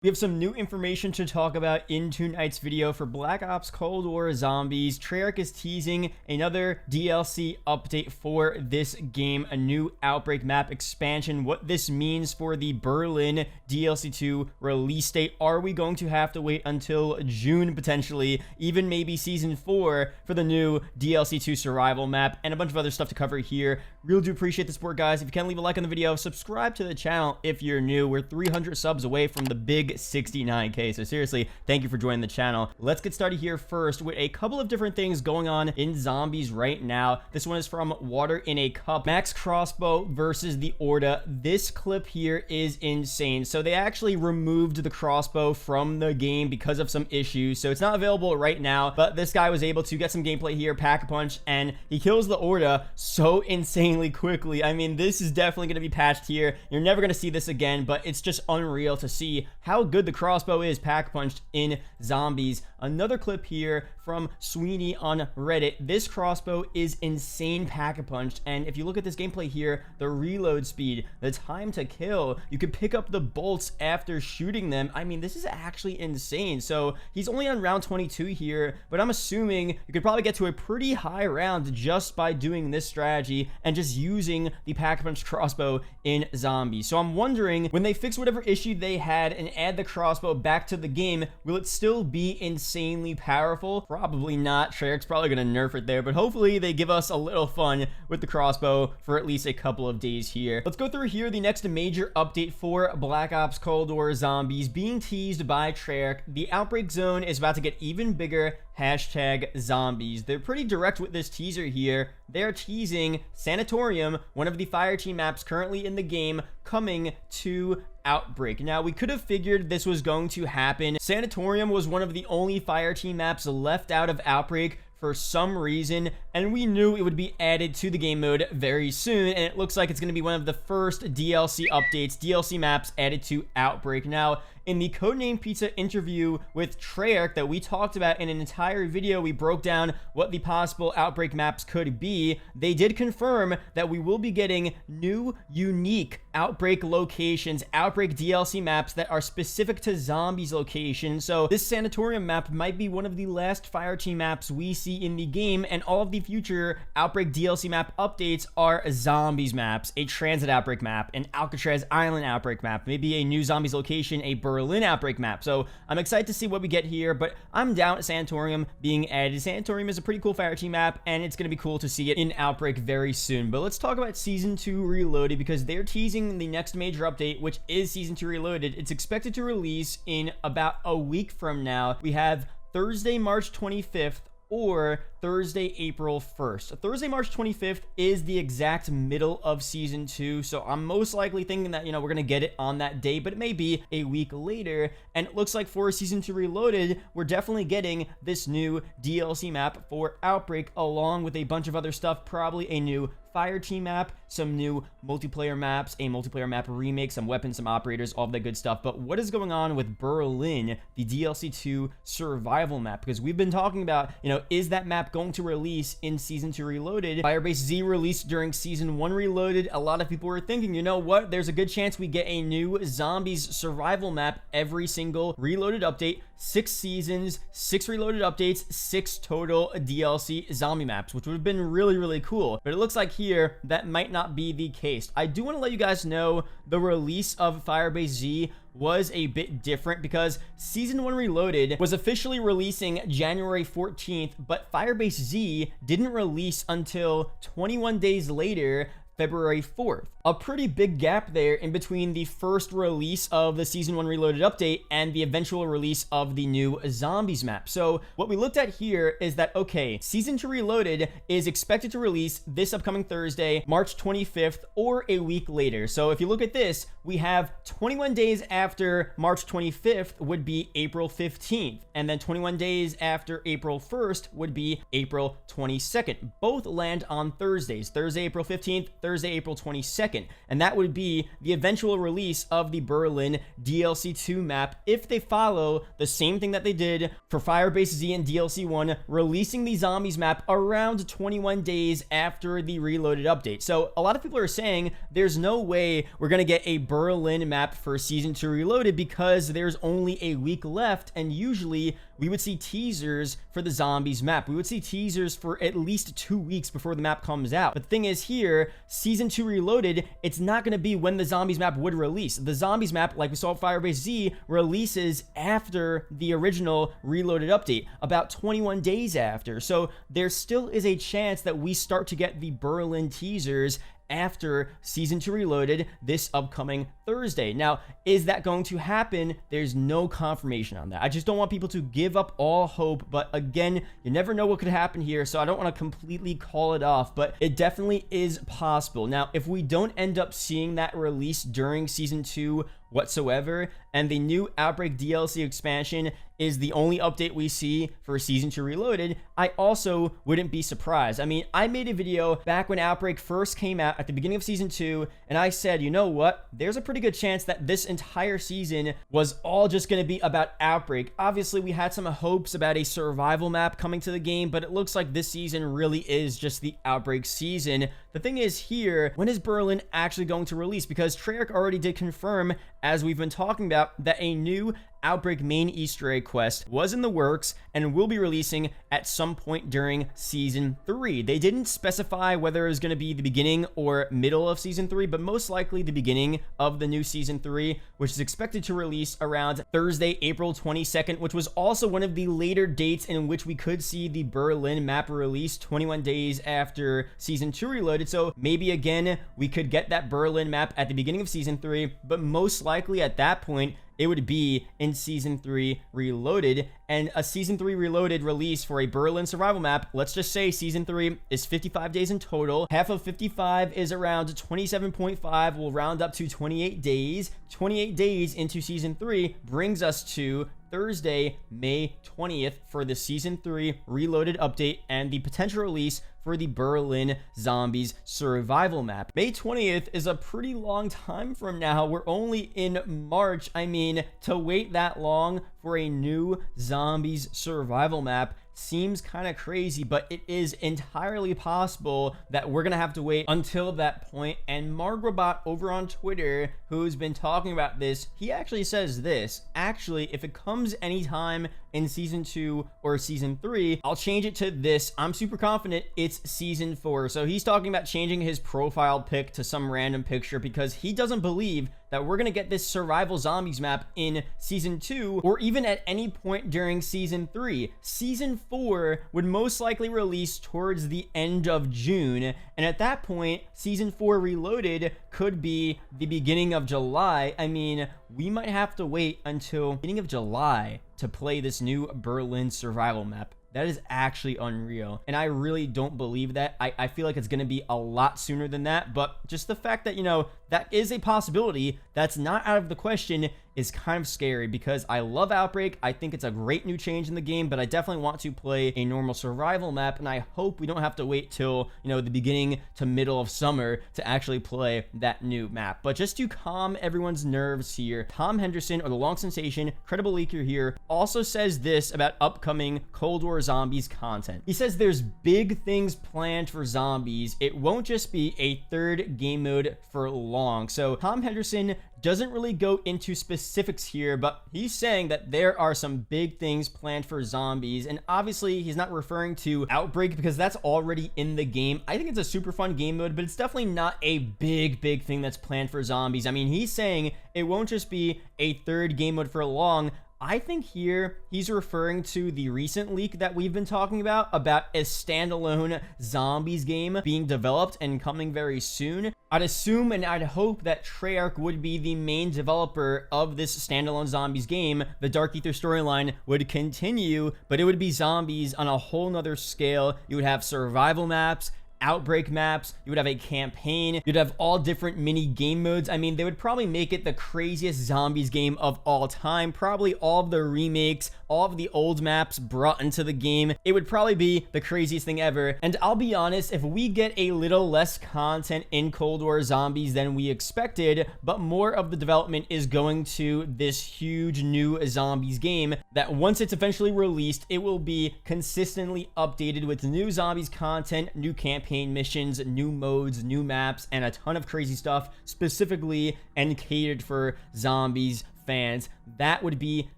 We have some new information to talk about in tonight's video for Black Ops Cold War Zombies. Treyarch is teasing another DLC update for this game, a new Outbreak map expansion. What this means for the Berlin DLC 2 release date. Are we going to have to wait until June, potentially, even maybe Season 4 for the new DLC 2 survival map, and a bunch of other stuff to cover here. Really do appreciate the support, guys. If you can, leave a like on the video, subscribe to the channel if you're new. We're 300 subs away from the big 69k, so seriously, thank you for joining the channel. Let's get started here first with a couple of different things going on in zombies right now. This one is from Water in a Cup. Max Crossbow versus the Orda. This clip here is insane. So they actually removed the crossbow from the game because of some issues, so it's not available right now, but this guy was able to get some gameplay here, pack a punch, and he kills the Orda so insanely quickly. I mean, this is definitely going to be patched here. You're never going to see this again, but it's just unreal to see how good the crossbow is pack punched in zombies. Another clip here from Sweeney on Reddit. This crossbow is insane pack-a-punched, and if you look at this gameplay here, the reload speed, the time to kill, you could pick up the bolts after shooting them. I mean, this is actually insane. So he's only on round 22 here, but I'm assuming you could probably get to a pretty high round just by doing this strategy and just using the pack-a-punch crossbow in zombies. So I'm wondering, when they fix whatever issue they had and add the crossbow back to the game, will it still be insanely powerful? Probably not. Treyarch's probably going to nerf it there, but hopefully they give us a little fun with the crossbow for at least a couple of days here. Let's go through here the next major update for Black Ops Cold War Zombies being teased by Treyarch. The Outbreak zone is about to get even bigger. Hashtag zombies. They're pretty direct with this teaser here. They're teasing Sanatorium, one of the fire team maps currently in the game, coming to Outbreak. Now, we could have figured this was going to happen. Sanatorium was one of the only fire team maps left out of Outbreak for some reason, and we knew it would be added to the game mode very soon, and it looks like it's going to be one of the first DLC updates, DLC maps added to Outbreak. Now, in the Codename Pizza interview with Treyarch that we talked about in an entire video, we broke down what the possible Outbreak maps could be. They did confirm that we will be getting new, unique Outbreak locations, Outbreak DLC maps that are specific to zombies locations. So this Sanatorium map might be one of the last fire team maps we see in the game, and all of the future Outbreak DLC map updates are zombies maps, a transit Outbreak map, an Alcatraz Island Outbreak map, maybe a new zombies location, a Berlin Outbreak map. So I'm excited to see what we get here, but I'm down at Sanatorium being added. Sanatorium is a pretty cool fire team map, and it's going to be cool to see it in Outbreak very soon. But let's talk about Season 2 Reloaded, because they're teasing the next major update, which is Season 2 Reloaded. It's expected to release in about a week from now. We have Thursday, March 25th, or Thursday, April 1st. Thursday, March 25th is the exact middle of Season 2, so I'm most likely thinking that, we're going to get it on that day, but it may be a week later, and it looks like for Season 2 Reloaded, we're definitely getting this new DLC map for Outbreak, along with a bunch of other stuff, probably a new fire team map, some new multiplayer maps, a multiplayer map remake, some weapons, some operators, all of that good stuff. But what is going on with Berlin, the DLC 2 survival map? Because we've been talking about, is that map going to release in Season 2 Reloaded? Firebase Z released during Season 1 Reloaded. A lot of people were thinking, you know what, there's a good chance we get a new zombies survival map every single Reloaded update. 6 seasons, 6 Reloaded updates, 6 total DLC zombie maps, which would have been really, really cool. But it looks like here that might not be the case. I do want to let you guys know the release of Firebase Z was a bit different, because Season 1 Reloaded was officially releasing January 14th, but Firebase Z didn't release until 21 days later, February 4th. A pretty big gap there in between the first release of the Season 1 Reloaded update and the eventual release of the new zombies map. So what we looked at here is that, okay, Season 2 Reloaded is expected to release this upcoming Thursday, March 25th, or a week later. So if you look at this, we have 21 days after March 25th would be April 15th, and then 21 days after April 1st would be April 22nd. Both land on Thursdays. Thursday, April 15th, Thursday, April 22nd, and that would be the eventual release of the Berlin DLC 2 map if they follow the same thing that they did for Firebase Z and DLC 1, releasing the zombies map around 21 days after the Reloaded update. So a lot of people are saying there's no way we're going to get a Berlin map for Season 2 Reloaded because there's only a week left, and usually we would see teasers for the zombies map. We would see teasers for at least 2 weeks before the map comes out. But the thing is here, Season 2 Reloaded, it's not going to be when the zombies map would release. The zombies map, like we saw at Firebase Z, releases after the original Reloaded update, about 21 days after. So there still is a chance that we start to get the Berlin teasers after Season 2 Reloaded this upcoming Thursday. Now, is that going to happen? There's no confirmation on that. I just don't want people to give up all hope, but again, you never know what could happen here, so I don't want to completely call it off, but it definitely is possible. Now, if we don't end up seeing that release during Season 2 whatsoever, and the new Outbreak DLC expansion is the only update we see for Season 2 Reloaded, I also wouldn't be surprised. I mean, I made a video back when Outbreak first came out at the beginning of Season 2, and I said, you know what? There's a pretty good chance that this entire season was all just going to be about Outbreak. Obviously, we had some hopes about a survival map coming to the game, but it looks like this season really is just the Outbreak season. The thing is here, when is Berlin actually going to release? Because Treyarch already did confirm, as we've been talking about, that a new Outbreak main Easter egg quest was in the works and will be releasing at some point during Season 3. They didn't specify whether it was going to be the beginning or middle of Season 3, but most likely the beginning of the new Season 3, which is expected to release around Thursday, April 22nd, which was also one of the later dates in which we could see the Berlin map release 21 days after Season 2 Reloaded. So maybe again, we could get that Berlin map at the beginning of Season 3, but most likely at that point, it would be in Season 3 Reloaded, and a Season 3 Reloaded release for a Berlin survival map, let's just say Season 3 is 55 days in total. Half of 55 is around 27.5, we'll round up to 28 days. 28 days into Season 3 brings us to Thursday, May 20th for the Season 3 Reloaded update and the potential release for the Berlin Zombies survival map. May 20th is a pretty long time from now. We're only in March. I mean, to wait that long for a new Zombies survival map seems kind of crazy, but it is entirely possible that we're gonna have to wait until that point. And Margrobot over on Twitter, who's been talking about this, he actually says this: actually, if it comes anytime in Season 2 or Season 3, I'll change it to this. I'm super confident it's Season 4. So he's talking about changing his profile pic to some random picture because he doesn't believe that we're gonna get this survival zombies map in Season 2 or even at any point during Season 3. Season 4 would most likely release towards the end of June, and at that point, Season 4 Reloaded could be the beginning of July. I mean, we might have to wait until beginning of July to play this new Berlin survival map. That is actually unreal, and I really don't believe that. I feel like it's going to be a lot sooner than that, but just the fact that, you know, that is a possibility that's not out of the question is kind of scary because I love Outbreak. I think it's a great new change in the game, but I definitely want to play a normal survival map, and I hope we don't have to wait till, you know, the beginning to middle of summer to actually play that new map. But just to calm everyone's nerves here, Tom Henderson, or the Long Sensation, credible leaker here, also says this about upcoming Cold War Zombies content. He says there's big things planned for zombies. It won't just be a third game mode for long. So Tom Henderson doesn't really go into specifics here, but he's saying that there are some big things planned for zombies, and obviously he's not referring to Outbreak because that's already in the game. I think it's a super fun game mode, but it's definitely not a big thing that's planned for zombies. I mean, he's saying it won't just be a third game mode for long. I think here he's referring to the recent leak that we've been talking about a standalone zombies game being developed and coming very soon. I'd assume and I'd hope that Treyarch would be the main developer of this standalone zombies game. The Dark Aether storyline would continue, but it would be zombies on a whole nother scale. You would have survival maps, Outbreak maps, you would have a campaign, you'd have all different mini game modes. I mean, they would probably make it the craziest zombies game of all time. Probably all of the remakes, all of the old maps brought into the game. It would probably be the craziest thing ever. And I'll be honest, if we get a little less content in Cold War Zombies than we expected, but more of the development is going to this huge new zombies game, that once it's eventually released, it will be consistently updated with new zombies content, new campaign missions, new modes, new maps, and a ton of crazy stuff specifically and catered for zombies fans. That would be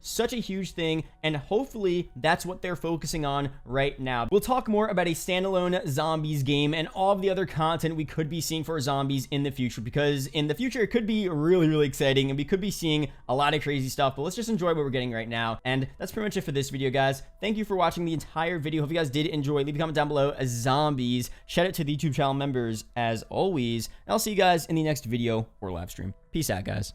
such a huge thing, and hopefully that's what they're focusing on right now. We'll talk more about a standalone zombies game and all of the other content we could be seeing for zombies in the future, because in the future it could be really exciting and we could be seeing a lot of crazy stuff. But let's just enjoy what we're getting right now. And that's pretty much it for this video, guys. Thank you for watching the entire video. Hope you guys did enjoy. Leave a comment down below as zombies. Shout out to the YouTube channel members as always, and I'll see you guys in the next video or live stream. Peace out, guys.